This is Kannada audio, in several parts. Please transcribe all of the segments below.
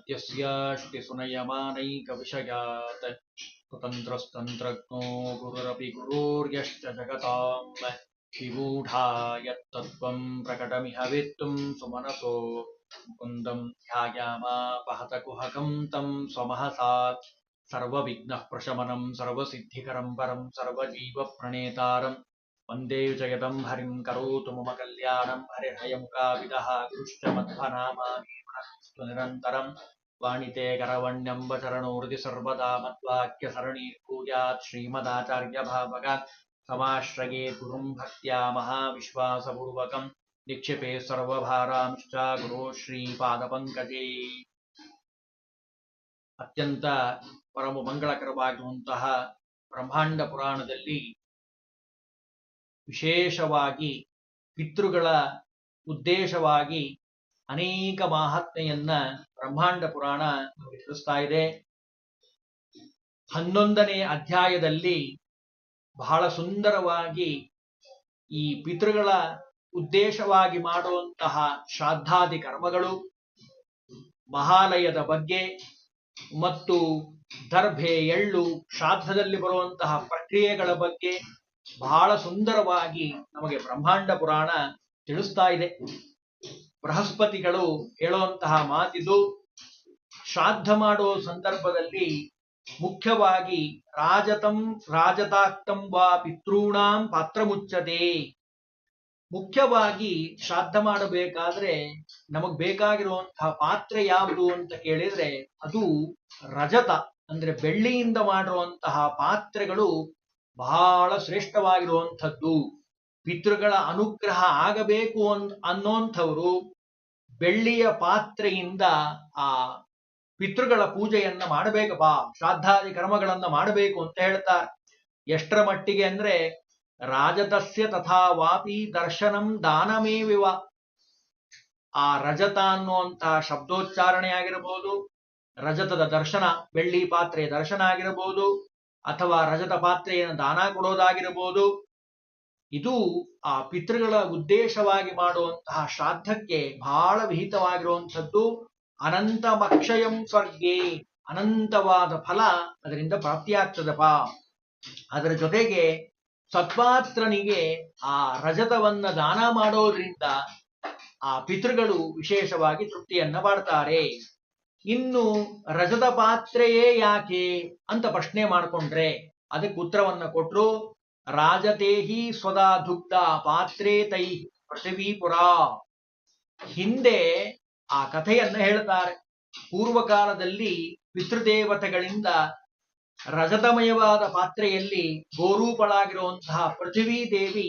मत्यस्य श्रुतिसुनयमानैकविषयात् स्वतन्त्रस्तन्त्रज्ञो गुरुरपि गुरुर्यश्च जगतां विगूढा यत्तत्त्वं प्रकटमिह वेत्तुं सुमनसो मुकुन्दं ध्यायामापहतकुहकं तं स्वमहसा सर्वविघ्नः प्रशमनं सर्वसिद्धिकरं परं सर्वजीवप्रणेतारं वन्दे जगदं हरिं करोतु मम कल्याणं हरिहयमुखाविदः गुरुश्च मध्वनामानि निरन्तरं वाणिते करवण्यम्बचरणोर्धि सर्वदा मद्वाक्यसरणीर्भूयात् श्रीमदाचार्यभावगात् समाश्रये गुरुं भक्त्या महाविश्वासपूर्वकं निक्षिपे सर्वभारांश्च गुरो ಶ್ರೀಪಾದಪಂಕಜೇ. ಅತ್ಯಂತ ಪರಮ ಮಂಗಳಕರವಾಗಿರುವಂತಹ ಬ್ರಹ್ಮಾಂಡ ಪುರಾಣದಲ್ಲಿ ವಿಶೇಷವಾಗಿ ಪಿತೃಗಳ ಉದ್ದೇಶವಾಗಿ ಅನೇಕ ಮಹಾತ್ಮೆಯನ್ನ ಬ್ರಹ್ಮಾಂಡ ಪುರಾಣ ತಿಳಿಸ್ತಾ ಇದೆ. 11ನೇ ಅಧ್ಯಾಯದಲ್ಲಿ ಬಹಳ ಸುಂದರವಾಗಿ ಈ ಪಿತೃಗಳ ಉದ್ದೇಶವಾಗಿ ಮಾಡುವಂತಹ ಶ್ರಾದ್ದಾದಿ ಕರ್ಮಗಳು, ಮಹಾಲಯದ ಬಗ್ಗೆ ಮತ್ತು ದರ್ಭೆ ಎಳ್ಳು ಶ್ರಾದ್ದದಲ್ಲಿ ಬರುವಂತಹ ಪ್ರಕ್ರಿಯೆಗಳ ಬಗ್ಗೆ ಬಹಳ ಸುಂದರವಾಗಿ ನಮಗೆ ಬ್ರಹ್ಮಾಂಡ ಪುರಾಣ ತಿಳಿಸ್ತಾ ಇದೆ. ಬೃಹಸ್ಪತಿಗಳು ಹೇಳುವಂತಹ ಮಾತಿದು, ಶ್ರಾದ್ದ ಮಾಡುವ ಸಂದರ್ಭದಲ್ಲಿ ಮುಖ್ಯವಾಗಿ ರಾಜತಾಕ್ತಂ ವಾ ಪಿತॄಣಾಂ ಪಾತ್ರ ಮುಚ್ಚತೆ. ಮುಖ್ಯವಾಗಿ ಶ್ರಾದ್ದ ಮಾಡಬೇಕಾದ್ರೆ ನಮಗ್ ಬೇಕಾಗಿರುವಂತಹ ಪಾತ್ರೆ ಯಾವುದು ಅಂತ ಕೇಳಿದ್ರೆ ಅದು ರಜತ ಅಂದ್ರೆ ಬೆಳ್ಳಿಯಿಂದ ಮಾಡಿರುವಂತಹ ಪಾತ್ರೆಗಳು ಬಹಳ ಶ್ರೇಷ್ಠವಾಗಿರುವಂಥದ್ದು. ಪಿತೃಗಳ ಅನುಗ್ರಹ ಆಗಬೇಕು ಅನ್ನೋಂಥವರು ಬೆಳ್ಳಿಯ ಪಾತ್ರೆಯಿಂದ ಆ ಪಿತೃಗಳ ಪೂಜೆಯನ್ನ ಮಾಡಬೇಕಪ್ಪ, ಶ್ರಾದ್ದಾದಿ ಕರ್ಮಗಳನ್ನ ಮಾಡಬೇಕು ಅಂತ ಹೇಳ್ತಾರೆ. ಎಷ್ಟರ ಮಟ್ಟಿಗೆ ಅಂದ್ರೆ ರಾಜತಸ್ಯ ತಥಾ ವಾಪಿ ದರ್ಶನಂ ದಾನಮೇವಿವ. ಆ ರಜತ ಅನ್ನುವಂತಹ ಶಬ್ದೋಚ್ಚಾರಣೆ ಆಗಿರಬಹುದು, ರಜತದ ದರ್ಶನ, ಬೆಳ್ಳಿ ಪಾತ್ರೆಯ ದರ್ಶನ ಆಗಿರಬಹುದು, ಅಥವಾ ರಜತ ಪಾತ್ರೆಯನ್ನು ದಾನ ಕೊಡೋದಾಗಿರಬಹುದು. ಇದು ಆ ಪಿತೃಗಳ ಉದ್ದೇಶವಾಗಿ ಮಾಡುವಂತಹ ಶ್ರಾದ್ದಕ್ಕೆ ಬಹಳ ವಿಹಿತವಾಗಿರುವಂಥದ್ದು. ಅನಂತಮಕ್ಷಯಂ ಸ್ವರ್ಗೇ, ಅನಂತವಾದ ಫಲ ಅದರಿಂದ ಪ್ರಾಪ್ತಿಯಾಗ್ತದಪ್ಪ. ಅದರ ಜೊತೆಗೆ ಸತ್ಪಾತ್ರನಿಗೆ ಆ ರಜತವನ್ನ ದಾನ ಮಾಡೋದ್ರಿಂದ ಆ ಪಿತೃಗಳು ವಿಶೇಷವಾಗಿ ತೃಪ್ತಿಯನ್ನ ಮಾಡ್ತಾರೆ. ಇನ್ನು ರಜತ ಪಾತ್ರೆಯೇ ಯಾಕೆ ಅಂತ ಪ್ರಶ್ನೆ ಮಾಡಿಕೊಂಡ್ರೆ ಅದಕ್ಕೆ ಉತ್ತರವನ್ನ ಕೊಟ್ರು. ರಾಜತೇಹಿ ಸ್ವದಾ ದುಗ್ಧ ಪಾತ್ರೆ ತೈ ಪೃಥಿವೀಪುರ. ಹಿಂದೆ ಆ ಕಥೆಯನ್ನ ಹೇಳ್ತಾರೆ. ಪೂರ್ವಕಾಲದಲ್ಲಿ ಪಿತೃದೇವತೆಗಳಿಂದ ರಜತಮಯವಾದ ಪಾತ್ರೆಯಲ್ಲಿ ಗೋರೂಪಳಾಗಿರುವಂತಹ ಪೃಥ್ವೀ ದೇವಿ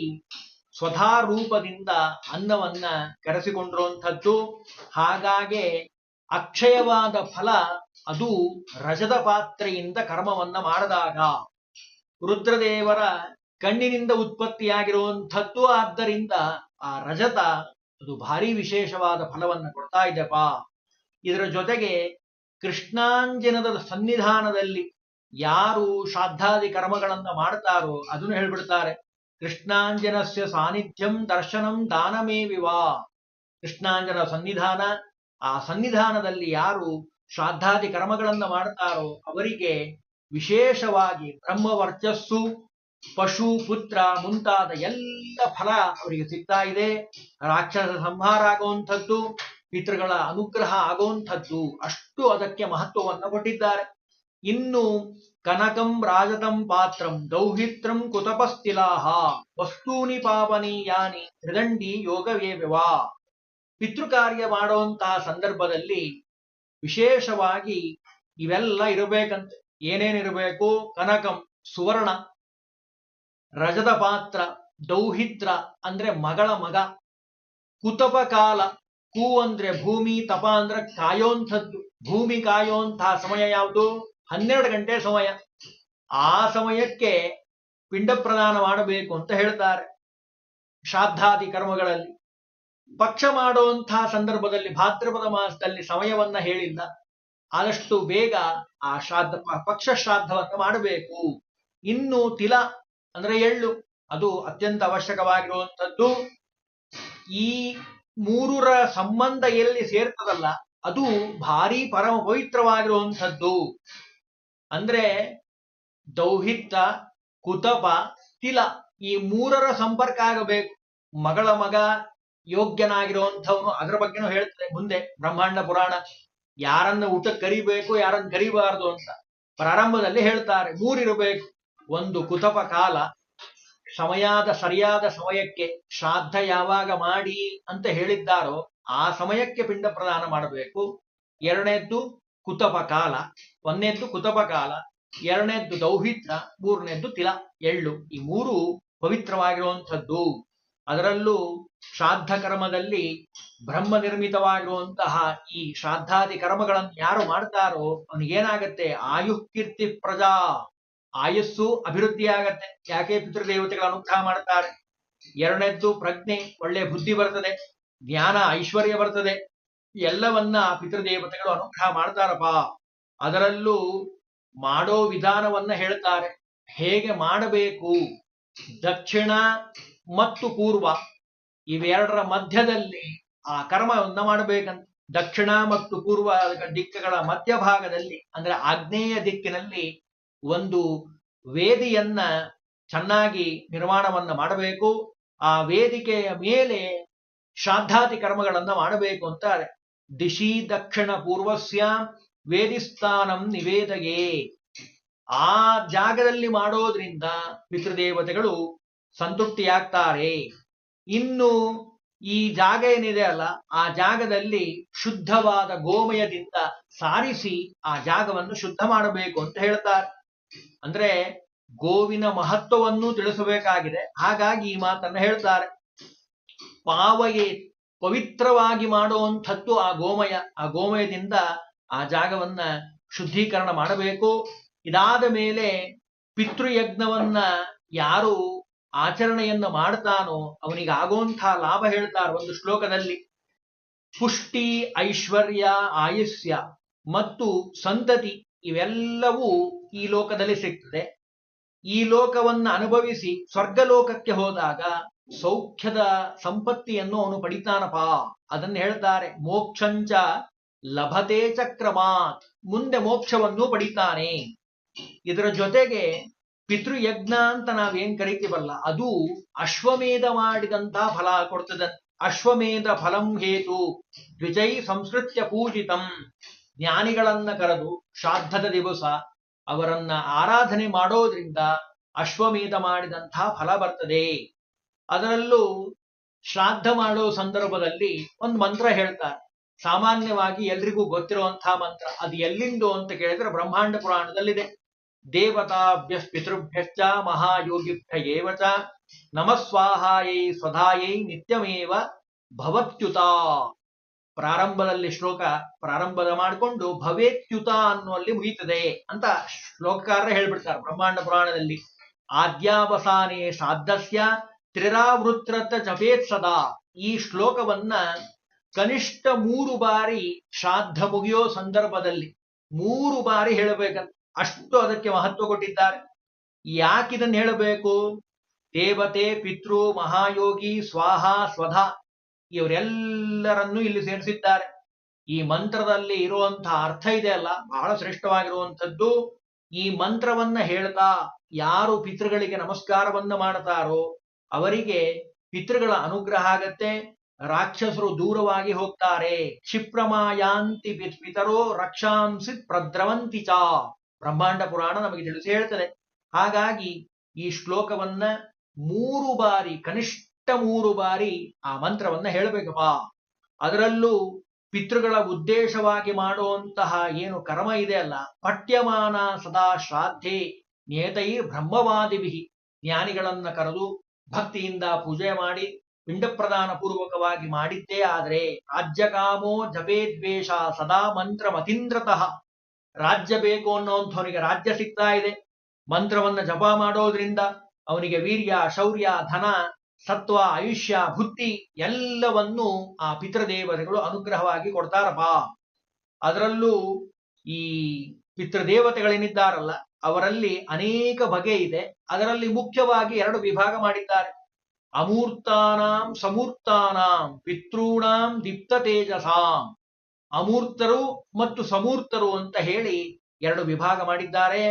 ಸ್ವಧಾ ರೂಪದಿಂದ ಅನ್ನವನ್ನ ಕರೆಸಿಕೊಂಡಿರುವಂಥದ್ದು. ಹಾಗಾಗಿ ಅಕ್ಷಯವಾದ ಫಲ ಅದು ರಜತ ಪಾತ್ರೆಯಿಂದ ಕರ್ಮವನ್ನ ಮಾಡಿದಾಗ ರುದ್ರದೇವರ ಕಣ್ಣಿನಿಂದ ಉತ್ಪತ್ತಿಯಾಗಿರುವಂಥದ್ದು. ಆದ್ದರಿಂದ ಆ ರಜತ ಅದು ಭಾರಿ ವಿಶೇಷವಾದ ಫಲವನ್ನು ಕೊಡ್ತಾ ಇದೆಪ್ಪ. ಇದರ ಜೊತೆಗೆ ಕೃಷ್ಣಾಂಜನದ ಸನ್ನಿಧಾನದಲ್ಲಿ ಯಾರು ಶ್ರಾದ್ದಾದಿ ಕರ್ಮಗಳನ್ನ ಮಾಡ್ತಾರೋ ಅದನ್ನು ಹೇಳ್ಬಿಡ್ತಾರೆ. ಕೃಷ್ಣಾಂಜನಸ್ಯ ಸಾನ್ನಿಧ್ಯಂ ದರ್ಶನಂ ದಾನಮೇವಿವ. ಕೃಷ್ಣಾಂಜನ ಸನ್ನಿಧಾನ, ಆ ಸನ್ನಿಧಾನದಲ್ಲಿ ಯಾರು ಶ್ರಾದ್ದಾದಿ ಕರ್ಮಗಳನ್ನ ಮಾಡ್ತಾರೋ ಅವರಿಗೆ ವಿಶೇಷವಾಗಿ ಬ್ರಹ್ಮವರ್ಚಸ್ಸು, ಪಶು, ಪುತ್ರ ಮುಂತಾದ ಎಲ್ಲ ಫಲ ಅವರಿಗೆ ಸಿಗ್ತಾ ಇದೆ. ರಾಕ್ಷಸ ಸಂಹಾರ ಆಗುವಂಥದ್ದು, ಪಿತೃಗಳ ಅನುಗ್ರಹ ಆಗುವಂಥದ್ದು, ಅಷ್ಟು ಅದಕ್ಕೆ ಮಹತ್ವವನ್ನು ಕೊಟ್ಟಿದ್ದಾರೆ. ಇನ್ನು ಕನಕಂ ರಾಜತಂ ಪಾತ್ರಂ ದೌಹಿತ್ರಂ ಕುತಪಸ್ಥಿಲಾಹ ವಸ್ತೂನಿ ಪಾವನೀಯಾನಿ ತ್ರಿದಂಡಿ ಯೋಗವೇವ. ಪಿತೃಕಾರ್ಯ ಮಾಡುವಂತಹ ಸಂದರ್ಭದಲ್ಲಿ ವಿಶೇಷವಾಗಿ ಇವೆಲ್ಲ ಇರಬೇಕಂತೆ. ಏನೇನಿರಬೇಕು? ಕನಕಂ ಸುವರ್ಣ, ರಜತ ಪಾತ್ರ, ದೌಹಿತ್ರ ಅಂದ್ರೆ ಮಗಳ ಮಗ, ಕುತಪ ಕಾಲ, ಕು ಅಂದ್ರೆ ಭೂಮಿ, ತಪ ಅಂದ್ರೆ ಕಾಯೋಂಥದ್ದು. ಭೂಮಿ ಕಾಯೋಂತಹ ಸಮಯ ಯಾವುದು? 12 ಗಂಟೆ ಸಮಯ. ಆ ಸಮಯಕ್ಕೆ ಪಿಂಡ ಪ್ರದಾನ ಮಾಡಬೇಕು ಅಂತ ಹೇಳ್ತಾರೆ ಶ್ರಾದ್ದಾದಿ ಕರ್ಮಗಳಲ್ಲಿ. ಪಕ್ಷ ಮಾಡುವಂತಹ ಸಂದರ್ಭದಲ್ಲಿ ಭಾದ್ರಪದ ಮಾಸದಲ್ಲಿ ಸಮಯವನ್ನ ಹೇಳಿಲ್ಲ. ಆದಷ್ಟು ಬೇಗ ಆ ಪಕ್ಷ ಶ್ರಾದ್ದವನ್ನು ಮಾಡಬೇಕು. ಇನ್ನು ತಿಲ ಅಂದ್ರೆ ಎಳ್ಳು, ಅದು ಅತ್ಯಂತ ಅವಶ್ಯಕವಾಗಿರುವಂಥದ್ದು. ಈ ಮೂರರ ಸಂಬಂಧ ಎಲ್ಲಿ ಸೇರ್ತದಲ್ಲ ಅದು ಭಾರಿ ಪರಮ ಪವಿತ್ರವಾಗಿರುವಂಥದ್ದು. ಅಂದ್ರೆ ದೌಹಿತ್ರ, ಕುತಪ, ತಿಲ ಈ ಮೂರರ ಸಂಪರ್ಕ ಆಗಬೇಕು. ಮಗಳ ಮಗ ಯೋಗ್ಯನಾಗಿರುವಂಥವನು, ಅದರ ಬಗ್ಗೆನೂ ಹೇಳ್ತದೆ ಮುಂದೆ ಬ್ರಹ್ಮಾಂಡ ಪುರಾಣ. ಯಾರನ್ನ ಊಟಕ್ಕೆ ಕರಿಬೇಕು, ಯಾರನ್ನ ಕರಿಬಾರದು ಅಂತ ಪ್ರಾರಂಭದಲ್ಲಿ ಹೇಳ್ತಾರೆ. ಮೂರಿರಬೇಕು. ಒಂದು ಕುತಪ ಕಾಲ, ಸರಿಯಾದ ಸಮಯಕ್ಕೆ ಶ್ರಾದ್ದ ಯಾವಾಗ ಮಾಡಿ ಅಂತ ಹೇಳಿದ್ದಾರೋ ಆ ಸಮಯಕ್ಕೆ ಪಿಂಡ ಪ್ರದಾನ ಮಾಡಬೇಕು. ಎರಡನೇದ್ದು ಕುತಪ ಕಾಲ, ಒಂದನೇದ್ದು ಕುತಪ ಕಾಲ, ಎರಡನೇದ್ದು ದೌಹಿತ್ರ, ಮೂರನೇದ್ದು ತಿಲ ಎಳ್ಳು. ಈ ಮೂರು ಪವಿತ್ರವಾಗಿರುವಂಥದ್ದು. ಅದರಲ್ಲೂ ಶ್ರಾದ್ದ ಕರ್ಮದಲ್ಲಿ ಬ್ರಹ್ಮ ನಿರ್ಮಿತವಾಗಿರುವಂತಹ ಈ ಶ್ರಾದ್ದಾದಿ ಕರ್ಮಗಳನ್ನು ಯಾರು ಮಾಡ್ತಾರೋ ಅವನಿಗೇನಾಗತ್ತೆ? ಆಯುಃಕೀರ್ತಿ ಪ್ರಜಾ, ಆಯಸ್ಸು ಅಭಿವೃದ್ಧಿ ಆಗತ್ತೆ. ಯಾಕೆ? ಪಿತೃದೇವತೆಗಳ ಅನುಗ್ರಹ ಮಾಡ್ತಾರೆ. ಎರಡನೇದ್ದು ಪ್ರಜ್ಞೆ, ಒಳ್ಳೆ ಬುದ್ಧಿ ಬರ್ತದೆ, ಜ್ಞಾನ ಐಶ್ವರ್ಯ ಬರ್ತದೆ. ಎಲ್ಲವನ್ನ ಪಿತೃದೇವತೆಗಳು ಅನುಗ್ರಹ ಮಾಡ್ತಾರಪ್ಪ. ಅದರಲ್ಲೂ ಮಾಡೋ ವಿಧಾನವನ್ನ ಹೇಳ್ತಾರೆ, ಹೇಗೆ ಮಾಡಬೇಕು. ದಕ್ಷಿಣ ಮತ್ತು ಪೂರ್ವ ಇವೆರಡರ ಮಧ್ಯದಲ್ಲಿ ಆ ಕರ್ಮವನ್ನ ಮಾಡಬೇಕಂತ. ದಕ್ಷಿಣ ಮತ್ತು ಪೂರ್ವ ದಿಕ್ಕುಗಳ ಮಧ್ಯಭಾಗದಲ್ಲಿ ಅಂದ್ರೆ ಆಗ್ನೇಯ ದಿಕ್ಕಿನಲ್ಲಿ ಒಂದು ವೇದಿಯನ್ನ ಚೆನ್ನಾಗಿ ನಿರ್ಮಾಣವನ್ನ ಮಾಡಬೇಕು. ಆ ವೇದಿಕೆಯ ಮೇಲೆ ಶ್ರಾದ್ದಾದಿ ಕರ್ಮಗಳನ್ನ ಮಾಡಬೇಕು ಅಂತಾರೆ. ದಿಶಿ ದಕ್ಷಿಣ ಪೂರ್ವಸ್ಯಾಂ ವೇದಿಸ್ಥಾನಂ ನಿವೇದಯೇ. ಆ ಜಾಗದಲ್ಲಿ ಮಾಡೋದ್ರಿಂದ ಪಿತೃದೇವತೆಗಳು ಸಂತೃಪ್ತಿಯಾಗ್ತಾರೆ. ಇನ್ನು ಈ ಜಾಗ ಏನಿದೆ ಅಲ್ಲ, ಆ ಜಾಗದಲ್ಲಿ ಶುದ್ಧವಾದ ಗೋಮಯದಿಂದ ಸಾರಿಸಿ ಆ ಜಾಗವನ್ನು ಶುದ್ಧ ಮಾಡಬೇಕು ಅಂತ ಹೇಳ್ತಾರೆ. ಅಂದ್ರೆ ಗೋವಿನ ಮಹತ್ವವನ್ನು ತಿಳಿಸಬೇಕಾಗಿದೆ. ಹಾಗಾಗಿ ಈ ಮಾತನ್ನ ಹೇಳ್ತಾರೆ. ಪಾವಯೇ, ಪವಿತ್ರವಾಗಿ ಮಾಡುವಂಥದ್ದು ಆ ಗೋಮಯ. ಆ ಗೋಮಯದಿಂದ ಆ ಜಾಗವನ್ನ ಶುದ್ಧೀಕರಣ ಮಾಡಬೇಕು. ಇದಾದ ಮೇಲೆ ಪಿತೃಯಜ್ಞವನ್ನ ಯಾರು ಆಚರಣೆಯನ್ನ ಮಾಡ್ತಾನೋ ಅವನಿಗೆ ಆಗುವಂತಹ ಲಾಭ ಹೇಳ್ತಾರೆ ಒಂದು ಶ್ಲೋಕದಲ್ಲಿ. ಪುಷ್ಟಿ, ಐಶ್ವರ್ಯ, ಆಯುಷ್ಯ ಮತ್ತು ಸಂತತಿ ಇವೆಲ್ಲವೂ ಈ ಲೋಕದಲ್ಲಿ ಸಿಗ್ತದೆ. ಈ ಲೋಕವನ್ನ ಅನುಭವಿಸಿ ಸ್ವರ್ಗಲೋಕಕ್ಕೆ ಹೋದಾಗ ಸೌಖ್ಯದ ಸಂಪತ್ತಿಯನ್ನು ಅವನು ಪಡಿತಾನಪ್ಪ. ಅದನ್ನು ಹೇಳ್ತಾರೆ. ಮೋಕ್ಷಂಚ ಲಭತೆ ಚಕ್ರಮಾತ್, ಮುಂದೆ ಮೋಕ್ಷವನ್ನು ಪಡಿತಾನೆ. ಇದರ ಜೊತೆಗೆ ಪಿತೃಯಜ್ಞ ಅಂತ ನಾವೇನ್ ಕರಿತೀವಲ್ಲ, ಅದು ಅಶ್ವಮೇಧ ಮಾಡಿದಂತ ಫಲ ಕೊಡ್ತದೆ. ಅಶ್ವಮೇಧ ಫಲಂ ಹೇತು ದ್ವಿಜೈ ಸಂಸ್ಕೃತ್ಯ ಪೂಜಿತಂ. ಜ್ಞಾನಿಗಳನ್ನ ಕರೆದು ಶ್ರಾದ್ದದ ದಿವಸ ಅವರನ್ನ ಆರಾಧನೆ ಮಾಡೋದ್ರಿಂದ ಅಶ್ವಮೇಧ ಮಾಡಿದಂಥ ಫಲ ಬರ್ತದೆ. ಅದರಲ್ಲೂ ಶ್ರಾದ್ದ ಮಾಡೋ ಸಂದರ್ಭದಲ್ಲಿ ಒಂದು ಮಂತ್ರ ಹೇಳ್ತಾರೆ. ಸಾಮಾನ್ಯವಾಗಿ ಎಲ್ರಿಗೂ ಗೊತ್ತಿರುವಂತಹ ಮಂತ್ರ. ಅದು ಎಲ್ಲಿಂದು ಅಂತ ಕೇಳಿದ್ರೆ ಬ್ರಹ್ಮಾಂಡ ಪುರಾಣದಲ್ಲಿದೆ. ದೇವತಾಭ್ಯ ಪಿತೃಭ್ಯಶ್ಚ ಮಹಾಯೋಗಿಭ್ಯ ಏವಚ ನಮಸ್ವಾಹಾಯೈ ಸ್ವಧಾಯೈ ನಿತ್ಯಮೇವ ಭವತ್ಯುತ. ಪ್ರಾರಂಭದಲ್ಲಿ ಶ್ಲೋಕ ಪ್ರಾರಂಭದ ಮಾಡಿಕೊಂಡು ಭವೇತ್ಯುತ ಅನ್ನುವಲ್ಲಿ ಮುಗಿತದೆ ಅಂತ ಶ್ಲೋಕಕಾರ ಹೇಳ್ಬಿಡ್ತಾರೆ ಬ್ರಹ್ಮಾಂಡ ಪುರಾಣದಲ್ಲಿ. ಆದ್ಯಾವಸಾನೇ ಶ್ರಾದ್ದಸ್ಯ ತ್ರಿರಾವೃತ್ರತ ಜಪೇತ್ ಸದಾ. ಈ ಶ್ಲೋಕವನ್ನ ಕನಿಷ್ಠ 3 ಬಾರಿ ಶ್ರಾದ್ದ ಮುಗಿಯೋ ಸಂದರ್ಭದಲ್ಲಿ 3 ಬಾರಿ ಹೇಳಬೇಕಂತ, ಅಷ್ಟು ಅದಕ್ಕೆ ಮಹತ್ವ ಕೊಟ್ಟಿದ್ದಾರೆ. ಯಾಕಿದನ್ನು ಹೇಳಬೇಕು? ದೇವತೆ, ಪಿತೃ, ಮಹಾಯೋಗಿ, ಸ್ವಾಹ, ಸ್ವಧ ಇವರೆಲ್ಲರನ್ನೂ ಇಲ್ಲಿ ಸೇರಿಸಿದ್ದಾರೆ. ಈ ಮಂತ್ರದಲ್ಲಿ ಇರುವಂತಹ ಅರ್ಥ ಇದೆ ಅಲ್ಲ, ಬಹಳ ಶ್ರೇಷ್ಠವಾಗಿರುವಂಥದ್ದು. ಈ ಮಂತ್ರವನ್ನ ಹೇಳ್ತಾ ಯಾರು ಪಿತೃಗಳಿಗೆ ನಮಸ್ಕಾರವನ್ನ ಮಾಡ್ತಾರೋ ಅವರಿಗೆ ಪಿತೃಗಳ ಅನುಗ್ರಹ ಆಗತ್ತೆ. ರಾಕ್ಷಸರು ದೂರವಾಗಿ ಹೋಗ್ತಾರೆ. ಕ್ಷಿಪ್ರಮಾಯಾಂತಿ ಪಿತರೋ ರಕ್ಷಾಂಸಿ ಪ್ರದ್ರವಂತಿ ಚ. ಬ್ರಹ್ಮಾಂಡ ಪುರಾಣ ನಮಗೆ ತಿಳಿಸಿ ಹೇಳ್ತದೆ. ಹಾಗಾಗಿ ಈ ಶ್ಲೋಕವನ್ನ 3 ಬಾರಿ, ಕನಿಷ್ಠ 3 ಬಾರಿ ಆ ಮಂತ್ರವನ್ನ ಹೇಳಬೇಕಪ್ಪ. ಅದರಲ್ಲೂ ಪಿತೃಗಳ ಉದ್ದೇಶವಾಗಿ ಮಾಡುವಂತಹ ಏನು ಕರ್ಮ ಇದೆ ಅಲ್ಲ, ಪಠ್ಯಮಾನ ಸದಾ ಶ್ರಾದ್ಧೆ ನೇತೈರ್ ಬ್ರಹ್ಮವಾದಿಭಿ. ಜ್ಞಾನಿಗಳನ್ನ ಕರೆದು ಭಕ್ತಿಯಿಂದ ಪೂಜೆ ಮಾಡಿ ಪಿಂಡ ಪ್ರದಾನ ಪೂರ್ವಕವಾಗಿ ಮಾಡಿದ್ದೇ ಆದ್ರೆ ರಾಜ್ಯಕಾಮೋ ಜಪೇದ್ವೇಷ ಸದಾ ಮಂತ್ರ ಮತೀಂದ್ರತಃ. ರಾಜ್ಯ ಬೇಕು ಅನ್ನೋಂಥವನಿಗೆ ರಾಜ್ಯ ಸಿಗ್ತಾ ಇದೆ. ಮಂತ್ರವನ್ನ ಜಪ ಮಾಡೋದ್ರಿಂದ ಅವನಿಗೆ ವೀರ್ಯ, ಶೌರ್ಯ, ಧನ, ಸತ್ವ, ಆಯುಷ್ಯ, ಬುದ್ಧಿ ಎಲ್ಲವನ್ನೂ ಆ ಪಿತೃದೇವತೆಗಳು ಅನುಗ್ರಹವಾಗಿ ಕೊಡ್ತಾರಪ್ಪ. ಅದರಲ್ಲೂ ಈ ಪಿತೃದೇವತೆಗಳೇನಿದ್ದಾರಲ್ಲ ಅವರಲ್ಲಿ ಅನೇಕ ಬಗೆ ಇದೆ. ಅದರಲ್ಲಿ ಮುಖ್ಯವಾಗಿ 2 ವಿಭಾಗ ಮಾಡಿದ್ದಾರೆ. ಅಮೂರ್ತಾನಾಂ ಸಮೂರ್ತಾನಾಂ ಪಿತೃಣಾಂ ದೀಪ್ತ ತೇಜಸಾಂ. ಅಮೂರ್ತರು ಮತ್ತು ಸಮೂರ್ತರು ಅಂತ ಹೇಳಿ ಎರಡು ವಿಭಾಗ ಮಾಡಿದ್ದಾರೆ.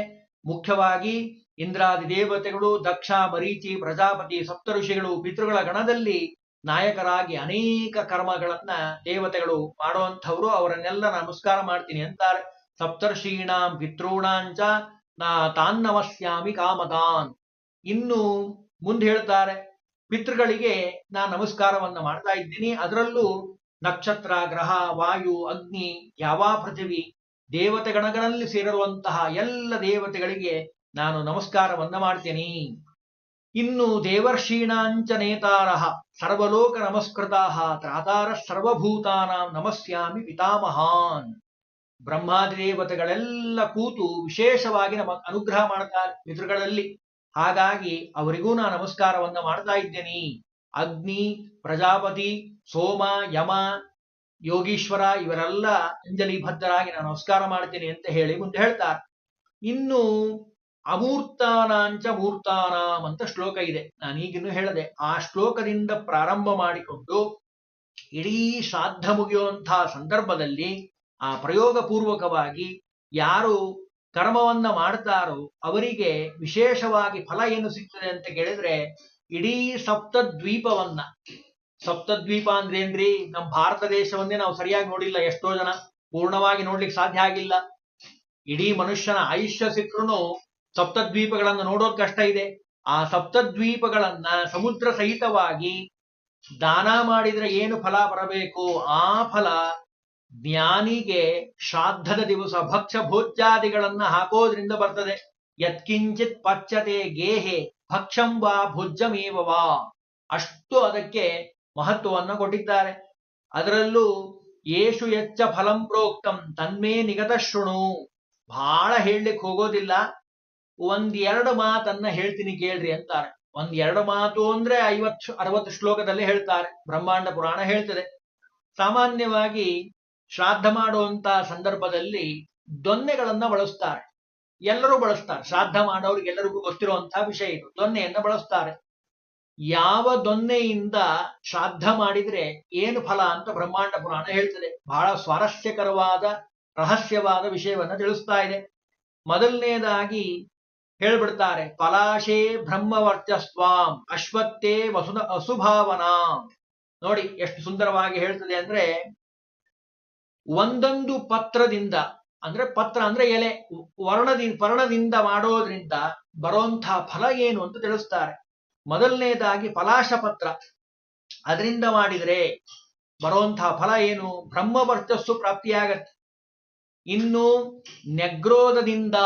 ಮುಖ್ಯವಾಗಿ ಇಂದ್ರಾದಿ ದೇವತೆಗಳು, ದಕ್ಷ, ಮರೀಚಿ, ಪ್ರಜಾಪತಿ, ಸಪ್ತಋಷಿಗಳು ಪಿತೃಗಳ ಗಣದಲ್ಲಿ ನಾಯಕರಾಗಿ ಅನೇಕ ಕರ್ಮಗಳನ್ನ ದೇವತೆಗಳು ಮಾಡುವಂಥವ್ರು. ಅವರನ್ನೆಲ್ಲ ನಮಸ್ಕಾರ ಮಾಡ್ತೀನಿ ಅಂತಾರೆ. ಸಪ್ತರ್ಷೀಣಾಂ ಪಿತೃಣಾಂಚ ನಾ ತಾನ್ನಮಸ್ಯಾಮಿ ಕಾಮದಾನ್. ಇನ್ನು ಮುಂದೆ ಹೇಳ್ತಾರೆ, ಪಿತೃಗಳಿಗೆ ನಾನು ನಮಸ್ಕಾರವನ್ನ ಮಾಡ್ತಾ ಇದ್ದೀನಿ. ಅದರಲ್ಲೂ ನಕ್ಷತ್ರ, ಗ್ರಹ, ವಾಯು, ಅಗ್ನಿ, ಯಾವ ಪೃಥಿವಿ ದೇವತೆ ಗಣಗಳಲ್ಲಿ ಸೇರಿರುವಂತಹ ಎಲ್ಲ ದೇವತೆಗಳಿಗೆ ನಾನು ನಮಸ್ಕಾರವನ್ನ ಮಾಡ್ತೇನೆ. ಇನ್ನು ದೇವರ್ಷೀಣಾಂಚ ನೇತಾರಃ ಸರ್ವಲೋಕ ನಮಸ್ಕೃತಾಃ ತ್ರಾತಾರ ಸರ್ವಭೂತಾನಾಂ ನಮಸ್ಯಾಮಿ ಪಿತಾಮಹಾನ್. ಬ್ರಹ್ಮಾದಿ ದೇವತೆಗಳೆಲ್ಲ ಕೂತು ವಿಶೇಷವಾಗಿ ನಮಗೆ ಅನುಗ್ರಹ ಮಾಡ್ತಾರೆ ಪಿತೃಗಳಲ್ಲಿ. ಹಾಗಾಗಿ ಅವರಿಗೂ ನಾನು ನಮಸ್ಕಾರವನ್ನ ಮಾಡ್ತಾ ಇದ್ದೇನೆ. ಅಗ್ನಿ, ಪ್ರಜಾಪತಿ, ಸೋಮ, ಯಮ, ಯೋಗೀಶ್ವರ ಇವರೆಲ್ಲ ಅಂಜಲಿ ಬದ್ಧರಾಗಿ ನಾನು ನಮಸ್ಕಾರ ಮಾಡ್ತೇನೆ ಅಂತ ಹೇಳಿ ಮುಂದೆ ಹೇಳ್ತಾರೆ. ಇನ್ನು ಅಮೂರ್ತಾನಾಂಚ ಮೂರ್ತಾನಾಂ ಅಂತ ಶ್ಲೋಕ ಇದೆ. ನಾನೀಗಿನ್ನು ಹೇಳಿದೆ. ಆ ಶ್ಲೋಕದಿಂದ ಪ್ರಾರಂಭ ಮಾಡಿಕೊಂಡು ಇಡೀ ಶ್ರಾದ್ದ ಮುಗಿಯುವಂತಹ ಸಂದರ್ಭದಲ್ಲಿ ಆ ಪ್ರಯೋಗ ಪೂರ್ವಕವಾಗಿ ಯಾರು ಕರ್ಮವನ್ನ ಮಾಡ್ತಾರೋ ಅವರಿಗೆ ವಿಶೇಷವಾಗಿ ಫಲ ಏನು ಸಿಗ್ತದೆ ಅಂತ ಕೇಳಿದ್ರೆ, ಇಡೀ ಸಪ್ತದ್ವೀಪವನ್ನ, ಸಪ್ತದ್ವೀಪ ಅಂದ್ರೆ ಏನ್ರಿ, ನಮ್ಮ ಭಾರತ ದೇಶವನ್ನೇ ನಾವು ಸರಿಯಾಗಿ ನೋಡಿಲ್ಲ. ಎಷ್ಟೋ ಜನ ಪೂರ್ಣವಾಗಿ ನೋಡ್ಲಿಕ್ಕೆ ಸಾಧ್ಯ ಆಗಿಲ್ಲ. ಇಡೀ ಮನುಷ್ಯನ ಆಯುಷ್ಯ ಸಿಕ್ಕರೂ ಸಪ್ತದ್ವೀಪಗಳನ್ನು ನೋಡೋದು ಕಷ್ಟ ಇದೆ. ಆ ಸಪ್ತದ್ವೀಪಗಳನ್ನ ಸಮುದ್ರ ಸಹಿತವಾಗಿ ದಾನ ಮಾಡಿದ್ರೆ ಏನು ಫಲ ಬರಬೇಕು, ಆ ಫಲ ಜ್ಞಾನಿಗೆ ಶ್ರಾದ್ದದ ದಿವಸ ಭಕ್ಷ್ಯ ಭೋಜ್ಯಾದಿಗಳನ್ನ ಹಾಕೋದ್ರಿಂದ ಬರ್ತದೆ. ಯತ್ಕಿಂಚಿತ್ ಪಚ್ಚತೆ ಗೇಹೆ ಭಕ್ಷಂ ವಾ ಭೋಜ್ಯಮೇವವಾ. ಅಷ್ಟು ಅದಕ್ಕೆ ಮಹತ್ವವನ್ನು ಕೊಟ್ಟಿದ್ದಾರೆ. ಅದರಲ್ಲೂ ಯೇಷು ಯಚ್ಚ ಫಲಂ ಪ್ರೋಕ್ತಂ ತನ್ಮೇ ನಿಗತ ಶೃಣು. ಬಹಳ ಹೇಳಲಿಕ್ಕೆ ಹೋಗೋದಿಲ್ಲ, ಒಂದೆರಡು ಮಾತನ್ನ ಹೇಳ್ತೀನಿ ಕೇಳ್ರಿ ಅಂತಾರೆ. ಒಂದೆರಡು ಮಾತು ಅಂದ್ರೆ 50-60 ಶ್ಲೋಕದಲ್ಲಿ ಹೇಳ್ತಾರೆ. ಬ್ರಹ್ಮಾಂಡ ಪುರಾಣ ಹೇಳ್ತದೆ. ಸಾಮಾನ್ಯವಾಗಿ ಶ್ರಾದ್ದ ಮಾಡುವಂತ ಸಂದರ್ಭದಲ್ಲಿ ದೊನ್ನೆಗಳನ್ನ ಬಳಸ್ತಾರೆ. ಎಲ್ಲರೂ ಬಳಸ್ತಾರೆ. ಶ್ರಾದ್ದ ಮಾಡೋರಿಗೆ ಎಲ್ಲರಿಗೂ ಗೊತ್ತಿರುವಂತಹ ವಿಷಯ ಇದು. ದೊನ್ನೆಯನ್ನ ಬಳಸ್ತಾರೆ. ಯಾವ ದೊನ್ನೆಯಿಂದ ಶ್ರಾದ್ದ ಮಾಡಿದ್ರೆ ಏನು ಫಲ ಅಂತ ಬ್ರಹ್ಮಾಂಡ ಪುರಾಣ ಹೇಳ್ತದೆ. ಬಹಳ ಸ್ವಾರಸ್ಯಕರವಾದ ರಹಸ್ಯವಾದ ವಿಷಯವನ್ನ ತಿಳಿಸ್ತಾ ಇದೆ. ಮೊದಲನೇದಾಗಿ ಹೇಳ್ಬಿಡ್ತಾರೆ, ಪಲಾಶೇ ಬ್ರಹ್ಮವರ್ಚಸ್ವಾಂ ಅಶ್ವತ್ಥೇ ವಸುಧ ಅಸುಭಾವನಾ. ನೋಡಿ ಎಷ್ಟು ಸುಂದರವಾಗಿ ಹೇಳ್ತದೆ ಅಂದ್ರೆ, ಒಂದೊಂದು ಪತ್ರದಿಂದ, ಅಂದ್ರೆ ಪತ್ರ ಅಂದ್ರೆ ಎಲೆ, ಪರ್ಣದಿಂದ ಮಾಡೋದ್ರಿಂದ ಬರುವಂತಹ ಫಲ ಏನು ಅಂತ ತಿಳಿಸ್ತಾರೆ. ಮೊದಲನೇದಾಗಿ ಪಲಾಶ ಪತ್ರ, ಅದರಿಂದ ಮಾಡಿದ್ರೆ ಬರುವಂತಹ ಫಲ ಏನು, ಬ್ರಹ್ಮವರ್ಚಸ್ಸು ಪ್ರಾಪ್ತಿಯಾಗತ್ತೆ. ಇನ್ನು ನೆಗ್ರೋಧದಿಂದ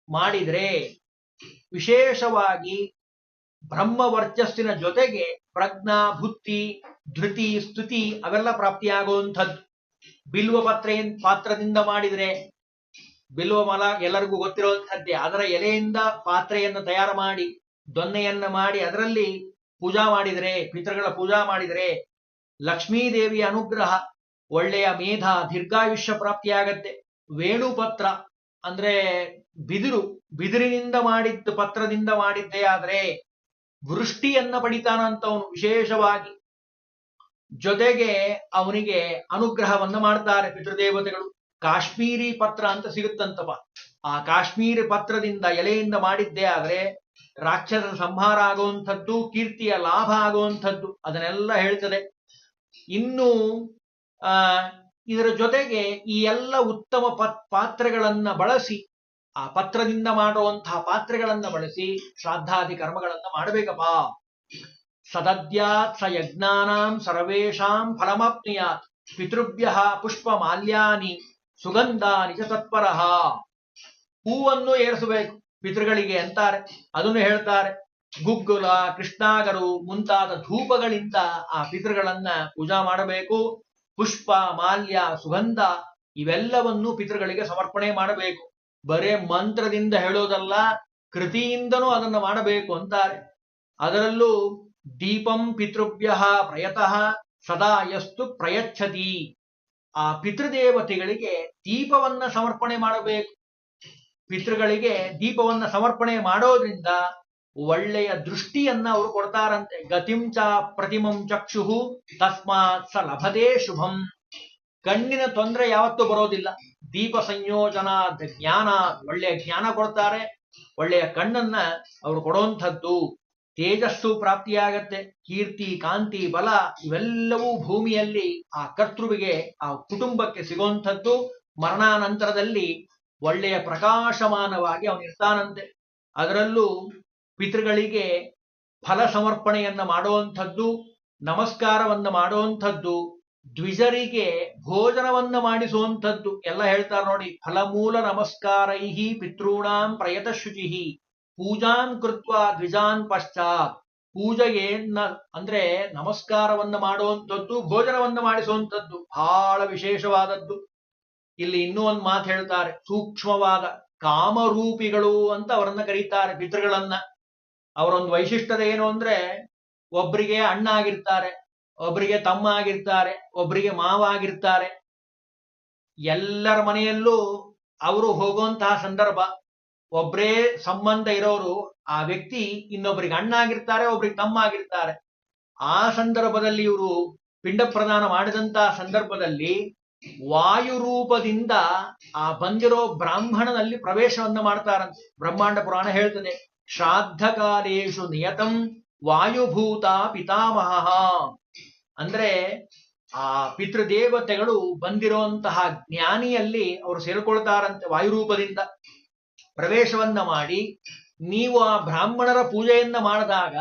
ಮಾಡಿದ್ರೆ ವಿಶೇಷವಾಗಿ ಬ್ರಹ್ಮವರ್ಚಸ್ಸಿನ ಜೊತೆಗೆ ಪ್ರಜ್ಞಾ, ಬುದ್ಧಿ, ಧೃತಿ, ಸ್ತುತಿ ಅವೆಲ್ಲ ಪ್ರಾಪ್ತಿಯಾಗುವಂಥದ್ದು. ಬಿಲ್ವ ಪಾತ್ರದಿಂದ ಮಾಡಿದ್ರೆ, ಬಿಲ್ವ ಮಲ ಎಲ್ಲರಿಗೂ ಗೊತ್ತಿರುವಂಥದ್ದೇ. ಅದರ ಎಲೆಯಿಂದ ಪಾತ್ರೆಯನ್ನು ತಯಾರು ಮಾಡಿ ದೊನ್ನೆಯನ್ನ ಮಾಡಿ ಅದರಲ್ಲಿ ಪೂಜಾ ಮಾಡಿದರೆ, ಪಿತೃಗಳ ಪೂಜಾ ಮಾಡಿದರೆ ಲಕ್ಷ್ಮೀದೇವಿಯ ಅನುಗ್ರಹ, ಒಳ್ಳೆಯ ಮೇಧ, ದೀರ್ಘಾಯುಷ್ಯ ಪ್ರಾಪ್ತಿಯಾಗತ್ತೆ. ವೇಣುಪತ್ರ ಅಂದ್ರೆ ಬಿದಿರಿನಿಂದ ಮಾಡಿದ್ದು, ಪತ್ರದಿಂದ ಮಾಡಿದ್ದೇ ಆದ್ರೆ ವೃಷ್ಟಿಯನ್ನ ಪಡಿತಾನಂತವನು ವಿಶೇಷವಾಗಿ. ಜೊತೆಗೆ ಅವನಿಗೆ ಅನುಗ್ರಹವನ್ನ ಮಾಡ್ತಾರೆ ಪಿತೃದೇವತೆಗಳು. ಕಾಶ್ಮೀರಿ ಪತ್ರ ಅಂತ ಸಿಗುತ್ತಂತಪ್ಪ. ಆ ಕಾಶ್ಮೀರಿ ಪತ್ರದಿಂದ, ಎಲೆಯಿಂದ ಮಾಡಿದ್ದೇ ಆದ್ರೆ ರಾಕ್ಷಸ ಸಂಹಾರ ಆಗುವಂಥದ್ದು, ಕೀರ್ತಿಯ ಲಾಭ ಆಗುವಂಥದ್ದು, ಅದನ್ನೆಲ್ಲ ಹೇಳ್ತದೆ. ಇನ್ನು ಇದರ ಜೊತೆಗೆ ಈ ಎಲ್ಲ ಉತ್ತಮ ಪಾತ್ರೆಗಳನ್ನ ಬಳಸಿ, ಆ ಪತ್ರದಿಂದ ಮಾಡುವಂತಹ ಪಾತ್ರೆಗಳನ್ನ ಬಳಸಿ ಶ್ರಾದ್ದಾದಿ ಕರ್ಮಗಳನ್ನ ಮಾಡಬೇಕಪ್ಪ. ಸದದ್ಯಾತ್ ಸ ಯಜ್ಞಾನಾಂ ಸರ್ವೇಷಾಂ ಫಲಮಾಪ್ನುಯಾತ್ ಪಿತೃಭ್ಯ ಪುಷ್ಪ ಮಾಲ್ಯಾನಿ ಸುಗಂಧಾನಿ ಚ ತತ್ಪರಃ. ಹೂವನ್ನು ಏರಿಸಬೇಕು ಪಿತೃಗಳಿಗೆ ಅಂತಾರೆ. ಅದನ್ನು ಹೇಳ್ತಾರೆ. ಗುಗ್ಗುಲ, ಕೃಷ್ಣಾಗರು ಮುಂತಾದ ಧೂಪಗಳಿಂದ ಆ ಪಿತೃಗಳನ್ನ ಪೂಜಾ ಮಾಡಬೇಕು. ಪುಷ್ಪ, ಮಾಲ್ಯ, ಸುಗಂಧ ಇವೆಲ್ಲವನ್ನು ಪಿತೃಗಳಿಗೆ ಸಮರ್ಪಣೆ ಮಾಡಬೇಕು. ಬರೇ ಮಂತ್ರದಿಂದ ಹೇಳೋದಲ್ಲ, ಕೃತಿಯಿಂದನೂ ಅದನ್ನು ಮಾಡಬೇಕು ಅಂತಾರೆ. ಅದರಲ್ಲೂ ದೀಪಂ ಪಿತೃಭ್ಯ ಪ್ರಯತಃ ಸದಾ ಯಸ್ತು ಪ್ರಯಚ್ಛತಿ. ಆ ಪಿತೃದೇವತೆಗಳಿಗೆ ದೀಪವನ್ನ ಸಮರ್ಪಣೆ ಮಾಡಬೇಕು. ಪಿತೃಗಳಿಗೆ ದೀಪವನ್ನ ಸಮರ್ಪಣೆ ಮಾಡೋದ್ರಿಂದ ಒಳ್ಳೆಯ ದೃಷ್ಟಿಯನ್ನ ಅವರು ಕೊಡ್ತಾರಂತೆ. ಗತಿಂ ಚ ಪ್ರತಿಮಂ ಚಕ್ಷು ತಸ್ಮಾತ್ ಸ ಲಭತೆ ಶುಭಂ. ಕಣ್ಣಿನ ತೊಂದರೆ ಯಾವತ್ತೂ ಬರೋದಿಲ್ಲ. ದೀಪ ಸಂಯೋಜನಾ ಜ್ಞಾನ, ಒಳ್ಳೆಯ ಜ್ಞಾನ ಕೊಡ್ತಾರೆ, ಒಳ್ಳೆಯ ಕಣ್ಣನ್ನ ಅವರು ಕೊಡುವಂಥದ್ದು. ತೇಜಸ್ಸು ಪ್ರಾಪ್ತಿಯಾಗತ್ತೆ, ಕೀರ್ತಿ, ಕಾಂತಿ, ಬಲ ಇವೆಲ್ಲವೂ ಭೂಮಿಯಲ್ಲಿ ಆ ಕರ್ತೃವಿಗೆ, ಆ ಕುಟುಂಬಕ್ಕೆ ಸಿಗುವಂಥದ್ದು. ಮರಣಾನಂತರದಲ್ಲಿ ಒಳ್ಳೆಯ ಪ್ರಕಾಶಮಾನವಾಗಿ ಅವನಿರ್ತಾನಂತೆ. ಅದರಲ್ಲೂ ಪಿತೃಗಳಿಗೆ ಫಲ ಸಮರ್ಪಣೆಯನ್ನ ಮಾಡುವಂಥದ್ದು, ನಮಸ್ಕಾರವನ್ನ ಮಾಡುವಂಥದ್ದು, ದ್ವಿಜರಿಗೆ ಭೋಜನವನ್ನ ಮಾಡಿಸುವಂಥದ್ದು ಎಲ್ಲ ಹೇಳ್ತಾರೆ ನೋಡಿ. ಫಲಮೂಲ ನಮಸ್ಕಾರೈಹಿ ಪಿತॄಣಾಂ ಪ್ರಯತ ಶುಚಿಹಿ ಪೂಜಾನ್ ಕೃತ್ವ ದ್ವಿಜಾನ್ ಪಶ್ಚಾತ್. ಪೂಜೆಯನ್ನ ಅಂದ್ರೆ ನಮಸ್ಕಾರವನ್ನ ಮಾಡುವಂಥದ್ದು, ಭೋಜನವನ್ನ ಮಾಡಿಸುವಂಥದ್ದು ಬಹಳ ವಿಶೇಷವಾದದ್ದು. ಇಲ್ಲಿ ಇನ್ನೂ ಒಂದು ಮಾತು ಹೇಳ್ತಾರೆ, ಸೂಕ್ಷ್ಮವಾದ ಕಾಮರೂಪಿಗಳು ಅಂತ ಅವರನ್ನ ಕರೀತಾರೆ ಪಿತೃಗಳನ್ನ. ಅವರೊಂದು ವೈಶಿಷ್ಟ್ಯತೆ ಏನು ಅಂದ್ರೆ, ಒಬ್ಬರಿಗೆ ಅಣ್ಣ ಆಗಿರ್ತಾರೆ, ಒಬ್ಬರಿಗೆ ತಮ್ಮ ಆಗಿರ್ತಾರೆ, ಒಬ್ಬರಿಗೆ ಮಾವ ಆಗಿರ್ತಾರೆ. ಎಲ್ಲರ ಮನೆಯಲ್ಲೂ ಅವರು ಹೋಗುವಂತಹ ಸಂದರ್ಭ, ಒಬ್ಬರೇ ಸಂಬಂಧ ಇರೋರು ಆ ವ್ಯಕ್ತಿ ಇನ್ನೊಬ್ಬರಿಗೆ ಅಣ್ಣ ಆಗಿರ್ತಾರೆ, ಒಬ್ರಿಗೆ ತಮ್ಮ ಆಗಿರ್ತಾರೆ. ಆ ಸಂದರ್ಭದಲ್ಲಿ ಇವರು ಪಿಂಡ ಪ್ರದಾನ ಮಾಡಿದಂತಹ ಸಂದರ್ಭದಲ್ಲಿ ವಾಯು ರೂಪದಿಂದ ಆ ಬಂದಿರೋ ಬ್ರಾಹ್ಮಣನಲ್ಲಿ ಪ್ರವೇಶವನ್ನ ಮಾಡ್ತಾರಂತೆ. ಬ್ರಹ್ಮಾಂಡ ಪುರಾಣ ಹೇಳ್ತದೆ, ಶ್ರಾದ್ದ ಕಾಲೇಶು ನಿಯತಂ ವಾಯುಭೂತ ಪಿತಾಮಹ. ಅಂದ್ರೆ ಆ ಪಿತೃದೇವತೆಗಳು ಬಂದಿರುವಂತಹ ಜ್ಞಾನಿಯಲ್ಲಿ ಅವರು ಸೇರಿಕೊಳ್ತಾರಂತೆ. ವಾಯುರೂಪದಿಂದ ಪ್ರವೇಶವನ್ನ ಮಾಡಿ ನೀವು ಆ ಬ್ರಾಹ್ಮಣರ ಪೂಜೆಯನ್ನ ಮಾಡಿದಾಗ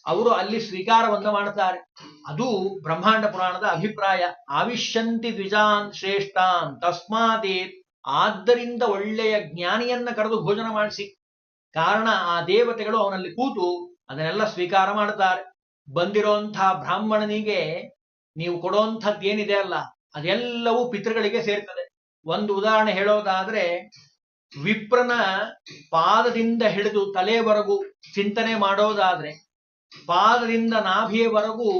ಅವರು ಅಲ್ಲಿ ಸ್ವೀಕಾರವನ್ನ ಮಾಡ್ತಾರೆ. ಅದು ಬ್ರಹ್ಮಾಂಡ ಪುರಾಣದ ಅಭಿಪ್ರಾಯ. ಆವಿಶ್ಯಂತಿ ದ್ವಿಜಾನ್ ಶ್ರೇಷ್ಠಾನ್ ತಸ್ಮಾದೇತ್. ಆದ್ದರಿಂದ ಒಳ್ಳೆಯ ಜ್ಞಾನಿಯನ್ನ ಕರೆದು ಭೋಜನ ಮಾಡಿಸಿ. ಕಾರಣ ಆ ದೇವತೆಗಳು ಅವನಲ್ಲಿ ಕೂತು ಅದನ್ನೆಲ್ಲ ಸ್ವೀಕಾರ ಮಾಡ್ತಾರೆ. ಬಂದಿರುವಂತಹ ಬ್ರಾಹ್ಮಣನಿಗೆ ನೀವು ಕೊಡುವಂಥದ್ದು ಏನಿದೆ ಅಲ್ಲ, ಅದೆಲ್ಲವೂ ಪಿತೃಗಳಿಗೆ ಸೇರ್ತದೆ. ಒಂದು ಉದಾಹರಣೆ ಹೇಳೋದಾದ್ರೆ, ವಿಪ್ರನ ಪಾದದಿಂದ ಹಿಡಿದು ತಲೆವರೆಗೂ ಚಿಂತನೆ ಮಾಡೋದಾದ್ರೆ, ಪಾದದಿಂದ ನಾಭಿಯವರೆಗೂ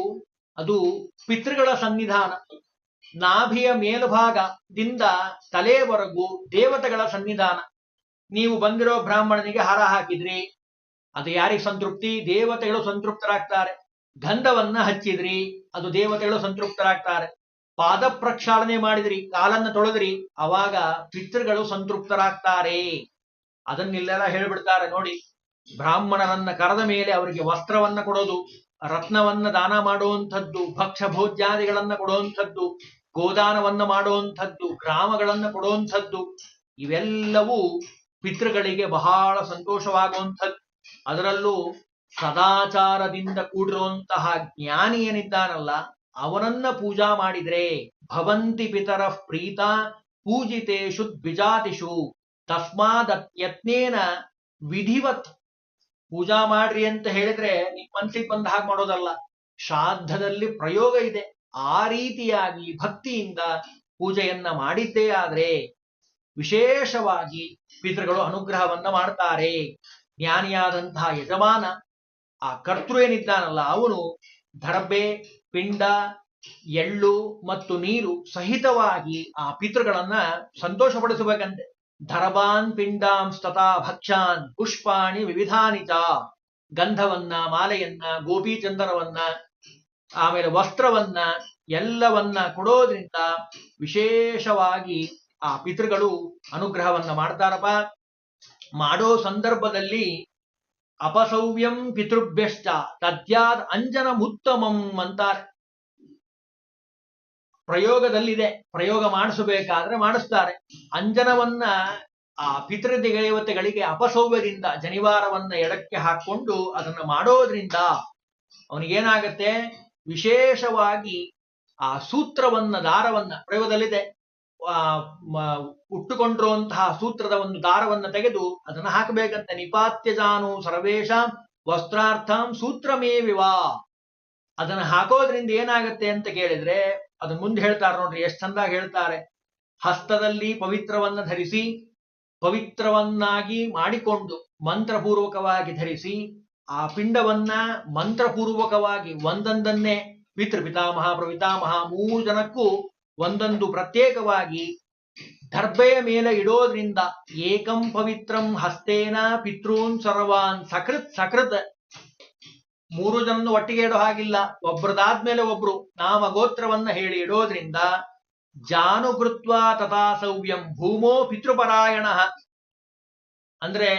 ಅದು ಪಿತೃಗಳ ಸನ್ನಿಧಾನ, ನಾಭಿಯ ಮೇಲ್ಭಾಗದಿಂದ ತಲೆಯವರೆಗೂ ದೇವತೆಗಳ ಸನ್ನಿಧಾನ. ನೀವು ಬಂದಿರೋ ಬ್ರಾಹ್ಮಣನಿಗೆ ಹಾರ ಹಾಕಿದ್ರಿ, ಅದು ಯಾರಿಗೆ ಸಂತೃಪ್ತಿ? ದೇವತೆಗಳು ಸಂತೃಪ್ತರಾಗ್ತಾರೆ. ಗಂಧವನ್ನ ಹಚ್ಚಿದ್ರಿ, ಅದು ದೇವತೆಗಳು ಸಂತೃಪ್ತರಾಗ್ತಾರೆ. ಪಾದ ಪ್ರಕ್ಷಾಳನೆ ಮಾಡಿದ್ರಿ, ಕಾಲನ್ನ ತೊಳೆದ್ರಿ, ಅವಾಗ ಪಿತೃಗಳು ಸಂತೃಪ್ತರಾಗ್ತಾರೆ. ಅದನ್ನೆಲ್ಲ ಹೇಳ್ಬಿಡ್ತಾರೆ ನೋಡಿ. ಬ್ರಾಹ್ಮಣರನ್ನ ಕರೆದ ಮೇಲೆ ಅವರಿಗೆ ವಸ್ತ್ರವನ್ನ ಕೊಡೋದು, ರತ್ನವನ್ನ ದಾನ ಮಾಡುವಂಥದ್ದು, ಭಕ್ಷ್ಯ ಭೋಜ್ಯಾದಿಗಳನ್ನ ಕೊಡುವಂಥದ್ದು, ಗೋದಾನವನ್ನ ಮಾಡುವಂಥದ್ದು, ಗ್ರಾಮಗಳನ್ನ ಕೊಡುವಂಥದ್ದು, ಇವೆಲ್ಲವೂ ಪಿತೃಗಳಿಗೆ ಬಹಳ ಸಂತೋಷವಾಗುವಂಥದ್ದು. ಅದರಲ್ಲೂ ಸದಾಚಾರದಿಂದ ಕೂಡಿರುವಂತಹ ಜ್ಞಾನಿ ಏನಿದ್ದಾನಲ್ಲ, ಅವನನ್ನ ಪೂಜಾ ಮಾಡಿದ್ರೆ ಭವಂತಿ ಪಿತರ ಪ್ರೀತ ಪೂಜಿತೇಷು ದ್ವಿಜಾತಿಷು ತಸ್ಮಾದತ್ಯತ್ನೇನ ವಿಧಿವತ್. ಪೂಜಾ ಮಾಡ್ರಿ ಅಂತ ಹೇಳಿದ್ರೆ ನಿಮ್ ಮನ್ಸಿಗೆ ಬಂದ ಹಾಗೆ ಮಾಡೋದಲ್ಲ, ಶ್ರಾದ್ದದಲ್ಲಿ ಪ್ರಯೋಗ ಇದೆ. ಆ ರೀತಿಯಾಗಿ ಭಕ್ತಿಯಿಂದ ಪೂಜೆಯನ್ನ ಮಾಡಿದ್ದೇ ಆದ್ರೆ ವಿಶೇಷವಾಗಿ ಪಿತೃಗಳು ಅನುಗ್ರಹವನ್ನ ಮಾಡ್ತಾರೆ. ಜ್ಞಾನಿಯಾದಂತಹ ಯಜಮಾನ, ಆ ಕರ್ತೃ ಏನಿದ್ದಾನಲ್ಲ, ಅವನು ದರ್ಬೆ, ಪಿಂಡ, ಎಳ್ಳು ಮತ್ತು ನೀರು ಸಹಿತವಾಗಿ ಆ ಪಿತೃಗಳನ್ನ ಸಂತೋಷಪಡಿಸಬೇಕಂತೆ. ಧರ್ಬಾನ್ ಪಿಂಡಾಂ ಸ್ತತಾ ಭಕ್ಷಾನ್ ಪುಷ್ಪಾಣಿ ವಿವಿಧಾನಿ ಚ. ಗಂಧವನ್ನ, ಮಾಲೆಯನ್ನ, ಗೋಪೀಚಂದನವನ್ನ, ಆಮೇಲೆ ವಸ್ತ್ರವನ್ನ ಎಲ್ಲವನ್ನ ಕೊಡೋದ್ರಿಂದ ವಿಶೇಷವಾಗಿ ಆ ಪಿತೃಗಳು ಅನುಗ್ರಹವನ್ನ ಮಾಡ್ತಾರಪ್ಪ. ಮಾಡೋ ಸಂದರ್ಭದಲ್ಲಿ ಅಪಸೌವ್ಯಂ ಪಿತೃಭ್ಯಶ್ಚ ತದ್ಯಾದ್ ಅಂಜನಮುತ್ತಮಂ ಅಂತಾರೆ. ಪ್ರಯೋಗದಲ್ಲಿದೆ, ಪ್ರಯೋಗ ಮಾಡಿಸಬೇಕಾದ್ರೆ ಮಾಡಿಸ್ತಾರೆ. ಅಂಜನವನ್ನ ಆ ಪಿತೃದೇವತೆಗಳಿಗೆ ಅಪಸೌವ್ಯದಿಂದ ಜನಿವಾರವನ್ನ ಎಡಕ್ಕೆ ಹಾಕೊಂಡು ಅದನ್ನ ಮಾಡೋದ್ರಿಂದ ಅವನಿಗೇನಾಗತ್ತೆ, ವಿಶೇಷವಾಗಿ ಆ ಸೂತ್ರವನ್ನ, ದಾರವನ್ನ, ಪ್ರಯೋಗದಲ್ಲಿದೆ, ಉಟ್ಟುಕೊಂಡಿರುವಂತಹ ಸೂತ್ರದ ಒಂದು ದಾರವನ್ನ ತೆಗೆದು ಅದನ್ನ ಹಾಕಬೇಕಂತೆ. ನಿಪಾತ್ಯಜಾನು ಸರ್ವೇಶ ವಸ್ತ್ರಾರ್ಥಂ ಸೂತ್ರಮೇ ವಿವಾ. ಅದನ್ನ ಹಾಕೋದ್ರಿಂದ ಏನಾಗತ್ತೆ ಅಂತ ಕೇಳಿದ್ರೆ ಅದನ್ನ ಮುಂದೆ ಹೇಳ್ತಾರೆ ನೋಡ್ರಿ, ಎಷ್ಟು ಚಂದಾಗಿ ಹೇಳ್ತಾರೆ. ಹಸ್ತದಲ್ಲಿ ಪವಿತ್ರವನ್ನ ಧರಿಸಿ, ಪವಿತ್ರವನ್ನಾಗಿ ಮಾಡಿಕೊಂಡು ಮಂತ್ರಪೂರ್ವಕವಾಗಿ ಧರಿಸಿ, ಆ ಪಿಂಡವನ್ನ ಮಂತ್ರಪೂರ್ವಕವಾಗಿ ಒಂದೊಂದನ್ನೇ ಪಿತೃಪಿತಾಮಹ ಪ್ರಪಿತಾಮಹ 3 ಜನಕ್ಕೂ ಒಂದೊಂದು ಪ್ರತ್ಯೇಕವಾಗಿ ದರ್ಬೆಯ ಮೇಲೆ ಇಡೋದ್ರಿಂದ ಏಕಂ ಪವಿತ್ರಂ ಹಸ್ತೇನ ಪಿತೃನ್ ಸರ್ವಾನ್ ಸಕೃತ್ ಸಕೃತ್. 3 ಜನನ್ನು ಒಟ್ಟಿಗೆ ಇಡೋ ಹಾಗಿಲ್ಲ, ಒಬ್ರದಾದ್ಮೇಲೆ ಒಬ್ರು ನಾಮ ಗೋತ್ರವನ್ನ ಹೇಳಿ ಇಡೋದ್ರಿಂದ ಜಾನುಕೃತ್ವ ತಥಾ ಸೌವ್ಯಂ ಭೂಮೋ ಪಿತೃಪರಾಯಣ. ಅಂದ್ರೆ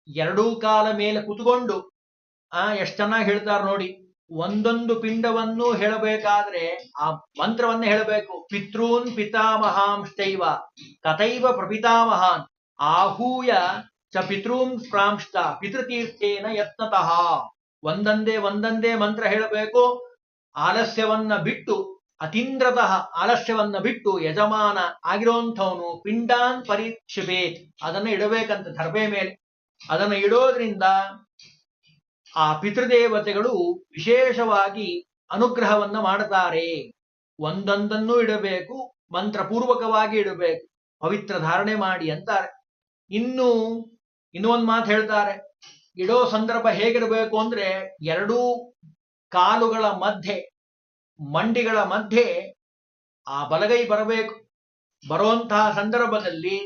ಎರಡೂ ಕಾಲ ಮೇಲೆ ಕುತ್ಕೊಂಡು ಎಷ್ಟು ಚೆನ್ನಾಗಿ ಹೇಳ್ತಾರೆ ನೋಡಿ. ಒಂದೊಂದು ಪಿಂಡವನ್ನು ಹೇಳಬೇಕಾದ್ರೆ ಆ ಮಂತ್ರವನ್ನೇ ಹೇಳಬೇಕು. ಪಿತೃನ್ ಪಿತಾಮಹಾಂಶ್ಚೈವ ತಥೈವ ಪ್ರಪಿತಾಮಹಾನ್ ಆಹೂಯ ಚ ಪಿತೃನ್ ಪ್ರಾಂಶ್ಚ ಪಿತೃತೀರ್ಥೇನ ಯತ್ನತಃ. ಒಂದಂದೇ ಮಂತ್ರ ಹೇಳಬೇಕು. ಆಲಸ್ಯವನ್ನ ಬಿಟ್ಟು, ಅತೀಂದ್ರತಃ ಆಲಸ್ಯವನ್ನ ಬಿಟ್ಟು ಯಜಮಾನ ಆಗಿರೋಂಥವನು ಪಿಂಡಾನ್ ಪರೀಕ್ಷಿಪೇತ್, ಅದನ್ನ ಇಡಬೇಕಂತ ದರ್ಬೆ ಮೇಲೆ. ಅದನ್ನು ಇಡೋದ್ರಿಂದ ಆ ಪಿತೃದೇವತೆಗಳು ವಿಶೇಷವಾಗಿ ಅನುಗ್ರಹವನ್ನ ಮಾಡುತ್ತಾರೆ. ಒಂದೊಂದನ್ನು ಇಡಬೇಕು, ಮಂತ್ರಪೂರ್ವಕವಾಗಿ ಇಡಬೇಕು, ಪವಿತ್ರ ಧಾರಣೆ ಮಾಡಿ ಅಂತಾರೆ. ಇನ್ನೂ ಒಂದು ಮಾತು ಹೇಳ್ತಾರೆ. ಇಡೋ ಸಂದರ್ಭ ಹೇಗಿರಬೇಕು ಅಂದ್ರೆ, ಎರಡೂ ಕಾಲುಗಳ ಮಧ್ಯೆ, ಮಂಡಿಗಳ ಮಧ್ಯೆ ಆ ಬಲಗೈ ಬರಬೇಕು. ಬರುವಂತಹ ಸಂದರ್ಭದಲ್ಲಿ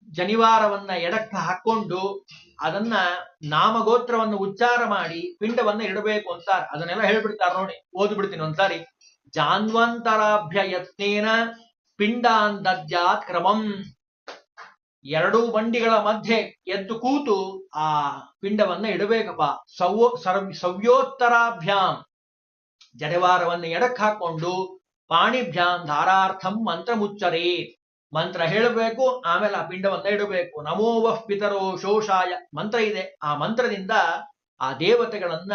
ಜನಿವಾರವನ್ನ ಎಡಕ್ಕೆ ಹಾಕೊಂಡು ಅದನ್ನ ನಾಮಗೋತ್ರವನ್ನು ಉಚ್ಚಾರ ಮಾಡಿ ಪಿಂಡವನ್ನ ಇಡಬೇಕು ಅಂತಾರೆ. ಅದನ್ನೆಲ್ಲ ಹೇಳ್ಬಿಡ್ತಾರೆ ನೋಡಿ, ಓದ್ಬಿಡ್ತೀನಿ ಒಂದ್ಸಾರಿ. ಜಾನ್ವಂತರಾಭ್ಯ ಯತ್ನೇನ ಪಿಂಡಾನ್ ದದ್ಯಾತ್ ಕ್ರಮಂ. ಎರಡೂ ಬಂಡಿಗಳ ಮಧ್ಯೆ ಎದ್ದು ಕೂತು ಆ ಪಿಂಡವನ್ನ ಇಡಬೇಕಪ್ಪ. ಸವ್ಯೋತ್ತರಾಭ್ಯಾಂ, ಜನಿವಾರವನ್ನು ಎಡಕ್ಕೆ ಹಾಕೊಂಡು ಪಾಣಿಭ್ಯಾಂ ಧಾರಾರ್ಥಂ ಮಂತ್ರ ಮುಚ್ಚರೇ, ಮಂತ್ರ ಹೇಳಬೇಕು, ಆಮೇಲೆ ಆ ಪಿಂಡವನ್ನ ಇಡಬೇಕು. ನಮೋವಃ ಪಿತರೋ ಶೋಷಾಯ ಮಂತ್ರ ಇದೆ. ಆ ಮಂತ್ರದಿಂದ ಆ ದೇವತೆಗಳನ್ನ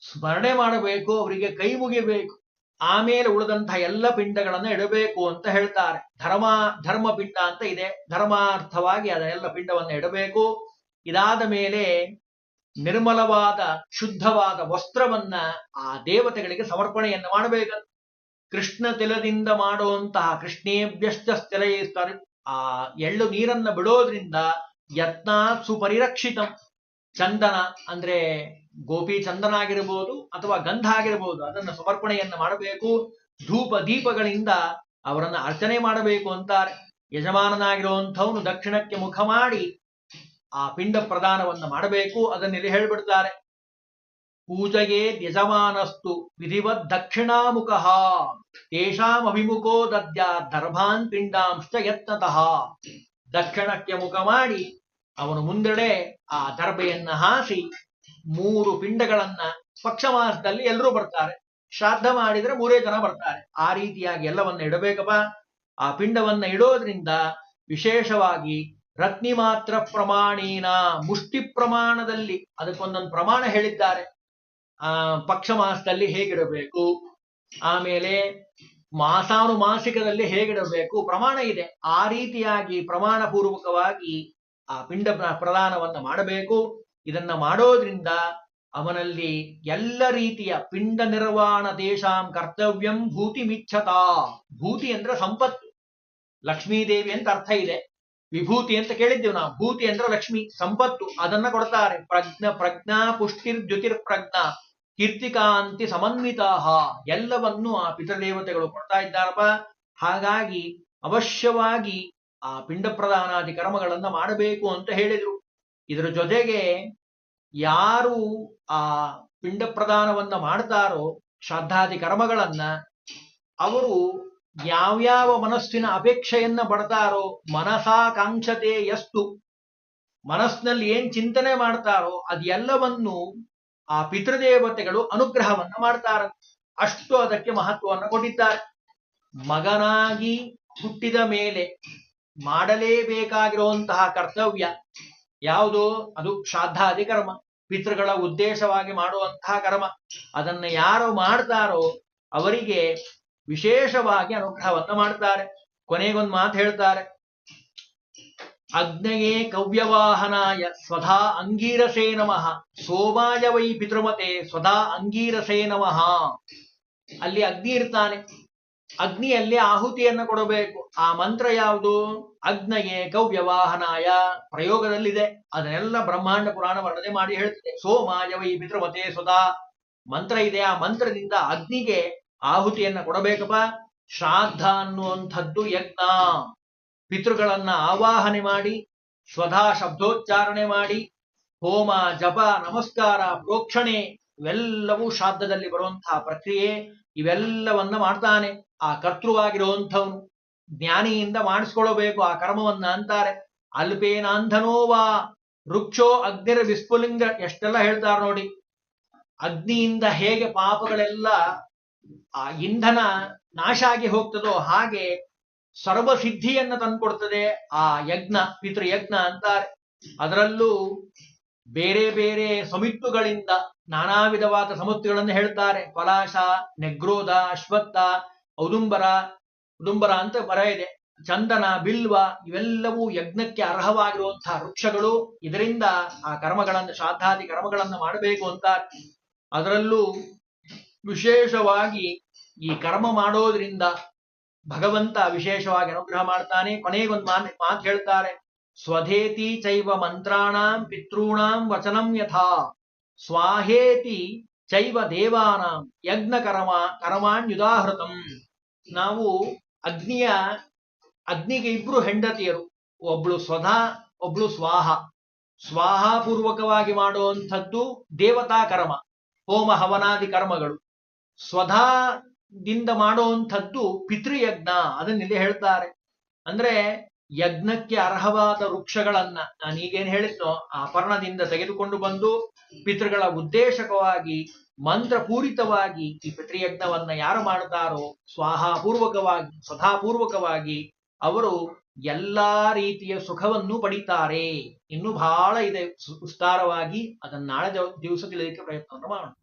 ಸ್ಮರಣೆ ಮಾಡಬೇಕು, ಅವರಿಗೆ ಕೈ ಮುಗಿಬೇಕು. ಆಮೇಲೆ ಉಳಿದಂತಹ ಎಲ್ಲ ಪಿಂಡಗಳನ್ನ ಇಡಬೇಕು ಅಂತ ಹೇಳ್ತಾರೆ. ಧರ್ಮ ಪಿಂಡ ಅಂತ ಇದೆ, ಧರ್ಮಾರ್ಥವಾಗಿ ಅದೆಲ್ಲ ಪಿಂಡವನ್ನ ಇಡಬೇಕು. ಇದಾದ ಮೇಲೆ ನಿರ್ಮಲವಾದ ಶುದ್ಧವಾದ ವಸ್ತ್ರವನ್ನ ಆ ದೇವತೆಗಳಿಗೆ ಸಮರ್ಪಣೆಯನ್ನು ಮಾಡಬೇಕಂತ. ಕೃಷ್ಣ ತಿಲದಿಂದ ಮಾಡುವಂತಹ ಕೃಷ್ಣೇಭ್ಯಶ್ಚ ಸ್ಥಿರಯಿಸ್ತಾರೆ. ಆ ಎಳ್ಳು ನೀರನ್ನ ಬಿಡೋದ್ರಿಂದ ಯತ್ನಾತ್ ಸುಪರಿರಕ್ಷಿತಂ. ಚಂದನ ಅಂದ್ರೆ ಗೋಪಿ ಚಂದನ ಆಗಿರ್ಬೋದು ಅಥವಾ ಗಂಧ ಆಗಿರ್ಬೋದು, ಅದನ್ನ ಸಮರ್ಪಣೆಯನ್ನ ಮಾಡಬೇಕು. ಧೂಪ ದೀಪಗಳಿಂದ ಅವರನ್ನ ಅರ್ಚನೆ ಮಾಡಬೇಕು ಅಂತಾರೆ. ಯಜಮಾನನಾಗಿರುವಂಥವನು ದಕ್ಷಿಣಕ್ಕೆ ಮುಖ ಮಾಡಿ ಆ ಪಿಂಡ ಪ್ರದಾನವನ್ನ ಮಾಡಬೇಕು. ಅದನ್ನೆಲ್ಲಿ ಹೇಳ್ಬಿಡ್ತಾರೆ. ಪೂಜೆಗೆ ಯಜಮಾನಸ್ತು ವಿಧಿವದ್ ದಕ್ಷಿಣಾಮುಖ ತೇಷಾಂ ಅಭಿಮುಖೋ ದದ್ಯಾ ದರ್ಭಾನ್ ಪಿಂಡಾಂಶ್ಚ ಯತ್ನತಃ. ದಕ್ಷಿಣಕ್ಕೆ ಮುಖ ಮಾಡಿ ಅವನು ಮುಂದೆಡೆ ಆ ದರ್ಬೆಯನ್ನ ಹಾಸಿ 3 ಪಿಂಡಗಳನ್ನ, ಪಕ್ಷ ಮಾಸದಲ್ಲಿ ಎಲ್ಲರೂ ಬರ್ತಾರೆ, ಶ್ರಾದ್ದ ಮಾಡಿದ್ರೆ 3 ಜನ ಬರ್ತಾರೆ, ಆ ರೀತಿಯಾಗಿ ಎಲ್ಲವನ್ನ ಇಡಬೇಕಪ್ಪ. ಆ ಪಿಂಡವನ್ನ ಇಡೋದ್ರಿಂದ ವಿಶೇಷವಾಗಿ ರತ್ನಿ ಮಾತ್ರ ಪ್ರಮಾಣೀನ, ಮುಷ್ಟಿ ಪ್ರಮಾಣದಲ್ಲಿ ಅದಕ್ಕೊಂದೊಂದು ಪ್ರಮಾಣ ಹೇಳಿದ್ದಾರೆ. ಪಕ್ಷ ಮಾಸದಲ್ಲಿ ಹೇಗಿಡಬೇಕು, ಆಮೇಲೆ ಮಾಸಾನುಮಾಸಿಕದಲ್ಲಿ ಹೇಗಿಡಬೇಕು, ಪ್ರಮಾಣ ಇದೆ. ಆ ರೀತಿಯಾಗಿ ಪ್ರಮಾಣ ಪೂರ್ವಕವಾಗಿ ಆ ಪಿಂಡ ಪ್ರದಾನವನ್ನ ಮಾಡಬೇಕು. ಇದನ್ನ ಮಾಡೋದ್ರಿಂದ ಅವನಲ್ಲಿ ಎಲ್ಲ ರೀತಿಯ ಪಿಂಡ ನಿರ್ವಾಣ ದೇಶಾಂ ಕರ್ತವ್ಯಂ ಭೂತಿ ಮಿಚ್ಛತಾ. ಭೂತಿ ಅಂದ್ರೆ ಸಂಪತ್ತು, ಲಕ್ಷ್ಮೀದೇವಿ ಅಂತ ಅರ್ಥ ಇದೆ. ವಿಭೂತಿ ಅಂತ ಕೇಳಿದ್ದೇವೆ ನಾವು. ಭೂತಿ ಅಂದ್ರೆ ಲಕ್ಷ್ಮಿ, ಸಂಪತ್ತು, ಅದನ್ನ ಕೊಡ್ತಾರೆ. ಪ್ರಜ್ಞಾ ಪುಷ್ಟಿರ್ ಜ್ಯೋತಿರ್ ಪ್ರಜ್ಞಾ ಕೀರ್ತಿಕಾಂತಿ ಸಮನ್ವಿತಾಹ, ಎಲ್ಲವನ್ನು ಆ ಪಿತೃದೇವತೆಗಳು ಕೊಡ್ತಾ ಇದ್ದಾರಪ್ಪ. ಹಾಗಾಗಿ ಅವಶ್ಯವಾಗಿ ಆ ಪಿಂಡ ಪ್ರದಾನಾದಿ ಕರ್ಮಗಳನ್ನ ಮಾಡಬೇಕು ಅಂತ ಹೇಳಿದ್ರು. ಇದರ ಜೊತೆಗೆ ಯಾರು ಆ ಪಿಂಡ ಪ್ರದಾನವನ್ನ ಮಾಡ್ತಾರೋ, ಶ್ರದ್ಧಾದಿ ಕರ್ಮಗಳನ್ನ, ಅವರು ಯಾವ್ಯಾವ ಮನಸ್ಸಿನ ಅಪೇಕ್ಷೆಯನ್ನ ಪಡ್ತಾರೋ, ಮನಸಾಕಾಂಕ್ಷತೆ ಎಷ್ಟು ಮನಸ್ಸಿನಲ್ಲಿ ಏನ್ ಚಿಂತನೆ ಮಾಡ್ತಾರೋ ಅದೆಲ್ಲವನ್ನು ಆ ಪಿತೃದೇವತೆಗಳು ಅನುಗ್ರಹವನ್ನ ಮಾಡ್ತಾರೆ. ಅಷ್ಟು ಅದಕ್ಕೆ ಮಹತ್ವವನ್ನು ಕೊಟ್ಟಿದ್ದಾರೆ. ಮಗನಾಗಿ ಹುಟ್ಟಿದ ಮೇಲೆ ಮಾಡಲೇಬೇಕಾಗಿರುವಂತಹ ಕರ್ತವ್ಯ ಯಾವುದು? ಅದು ಶ್ರಾದ್ದಾದಿ ಕರ್ಮ, ಪಿತೃಗಳ ಉದ್ದೇಶವಾಗಿ ಮಾಡುವಂತಹ ಕರ್ಮ. ಅದನ್ನ ಯಾರು ಮಾಡ್ತಾರೋ ಅವರಿಗೆ ವಿಶೇಷವಾಗಿ ಅನುಗ್ರಹವನ್ನ ಮಾಡ್ತಾರೆ. ಕೊನೆಗೊಂದು ಮಾತು ಹೇಳ್ತಾರೆ. ಅಗ್ನಯೇ ಕವ್ಯವಾಹನಾಯ ಸ್ವಧಾ ಅಂಗೀರಸೇ ನಮಃ, ಸೋಮಾಯ ವೈ ಪಿತೃಮತೆ ಸ್ವಧಾ ಅಂಗೀರಸೇ ನಮಃ. ಅಲ್ಲಿ ಅಗ್ನಿ ಇರ್ತಾನೆ, ಅಗ್ನಿಯಲ್ಲಿ ಆಹುತಿಯನ್ನ ಕೊಡಬೇಕು. ಆ ಮಂತ್ರ ಯಾವುದು? ಅಗ್ನಯೇ ಕವ್ಯವಾಹನಾಯ. ಪ್ರಯೋಗದಲ್ಲಿದೆ, ಅದನ್ನೆಲ್ಲ ಬ್ರಹ್ಮಾಂಡ ಪುರಾಣ ವರ್ಣನೆ ಮಾಡಿ ಹೇಳ್ತಿದೆ. ಸೋಮಾಯ ವೈ ಪಿತೃಮತೆ ಸ್ವಧಾ ಮಂತ್ರ ಇದೆ. ಆ ಮಂತ್ರದಿಂದ ಅಗ್ನಿಗೆ ಆಹುತಿಯನ್ನ ಕೊಡಬೇಕಪ್ಪ. ಶ್ರಾದ್ದ ಅನ್ನುವಂಥದ್ದು ಯಜ್ಞ. ಪಿತೃಗಳನ್ನ ಆವಾಹನೆ ಮಾಡಿ ಸ್ವಧಾ ಶಬ್ದೋಚ್ಚಾರಣೆ ಮಾಡಿ ಹೋಮ ಜಪ ನಮಸ್ಕಾರ ಪ್ರೋಕ್ಷಣೆ ಇವೆಲ್ಲವೂ ಶ್ರಾದ್ದದಲ್ಲಿ ಬರುವಂತಹ ಪ್ರಕ್ರಿಯೆ. ಇವೆಲ್ಲವನ್ನ ಮಾಡ್ತಾನೆ ಆ ಕರ್ತೃವಾಗಿರುವಂಥವನು. ಜ್ಞಾನಿಯಿಂದ ಮಾಡಿಸ್ಕೊಳ್ಬೇಕು ಆ ಕರ್ಮವನ್ನ ಅಂತಾರೆ. ಅಲ್ಪೇನಾಂಧನೋವಾ ವೃಕ್ಷೋ ಅಗ್ನಿರ ವಿಸ್ಫುಲಿಂಗ, ಎಷ್ಟೆಲ್ಲ ಹೇಳ್ತಾರೆ ನೋಡಿ. ಅಗ್ನಿಯಿಂದ ಹೇಗೆ ಪಾಪಗಳೆಲ್ಲ ಆ ಇಂಧನ ನಾಶ ಆಗಿ ಹೋಗ್ತದೋ ಹಾಗೆ ಸರ್ವಸಿದ್ಧಿಯನ್ನ ತಂದುಕೊಡ್ತದೆ ಆ ಯಜ್ಞ, ಪಿತೃಯಜ್ಞ ಅಂತಾರೆ. ಅದರಲ್ಲೂ ಬೇರೆ ಬೇರೆ ಸಮಿತ್ತುಗಳಿಂದ ನಾನಾ ವಿಧವಾದ ಸಮುತ್ತುಗಳನ್ನು ಹೇಳ್ತಾರೆ. ಪಲಾಶ, ನೆಗ್ರೋಧ, ಅಶ್ವತ್ಥ, ಉದುಂಬರ ಅಂತ ಬರ ಇದೆ, ಚಂದನ, ಬಿಲ್ವ, ಇವೆಲ್ಲವೂ ಯಜ್ಞಕ್ಕೆ ಅರ್ಹವಾಗಿರುವಂತಹ ವೃಕ್ಷಗಳು. ಇದರಿಂದ ಆ ಕರ್ಮಗಳನ್ನು, ಶ್ರಾದ್ದಾದಿ ಕರ್ಮಗಳನ್ನು ಮಾಡಬೇಕು ಅಂತಾರೆ. ಅದರಲ್ಲೂ ವಿಶೇಷವಾಗಿ ಈ ಕರ್ಮ ಮಾಡೋದ್ರಿಂದ ಭಗವಂತ ವಿಶೇಷವಾಗಿ ಅನುಗ್ರಹ ಮಾಡ್ತಾನೆ. ಕೊನೆಗೊಂದು ಮಾತು ಹೇಳ್ತಾರೆ, ಸ್ವಧೇತಿ ಚೈವ ಮಂತ್ರಾಣಾಂ ಪಿತॄಣಾಂ ವಚನಂ ಯಥಾ ಸ್ವಾಹೇತಿ ಚೈವ ದೇವಾನಾಂ ಯಜ್ಞ ಕರ್ಮಾಣ್ಯುದಾಹೃತಂ. ನಾವು ಅಗ್ನಿಗೆ ಇಬ್ರು ಹೆಂಡತಿಯರು, ಒಬ್ಳು ಸ್ವಧಾ, ಒಬ್ಳು ಸ್ವಾಹ. ಸ್ವಾಹಾಪೂರ್ವಕವಾಗಿ ಮಾಡುವಂಥದ್ದು ದೇವತಾ ಕರ್ಮ, ಹೋಮ ಹವನಾದಿ ಕರ್ಮಗಳು. ಸ್ವಧಾದಿಂದ ಮಾಡುವಂಥದ್ದು ಪಿತೃಯಜ್ಞ, ಅದನ್ನಿಲ್ಲಿ ಹೇಳ್ತಾರೆ. ಅಂದ್ರೆ ಯಜ್ಞಕ್ಕೆ ಅರ್ಹವಾದ ವೃಕ್ಷಗಳನ್ನ ನಾನೀಗೇನು ಹೇಳಿದ್ನೋ ಆ ಪರ್ಣದಿಂದ ತೆಗೆದುಕೊಂಡು ಬಂದು ಪಿತೃಗಳ ಉದ್ದೇಶಕವಾಗಿ ಮಂತ್ರಪೂರಿತವಾಗಿ ಈ ಪಿತೃಯಜ್ಞವನ್ನ ಯಾರು ಮಾಡುತ್ತಾರೋ ಸ್ವಾಹಾಪೂರ್ವಕವಾಗಿ, ಸ್ವಧಾಪೂರ್ವಕವಾಗಿ ಅವರು ಎಲ್ಲಾ ರೀತಿಯ ಸುಖವನ್ನು ಪಡಿತಾರೆ. ಇನ್ನು ಬಹಳ ಇದೆ ವಿಸ್ತಾರವಾಗಿ, ಅದನ್ನ ನಾಳೆ ದಿವಸ ತಿಳಿಯಲಿಕ್ಕೆ ಪ್ರಯತ್ನವನ್ನು ಮಾಡೋಣ.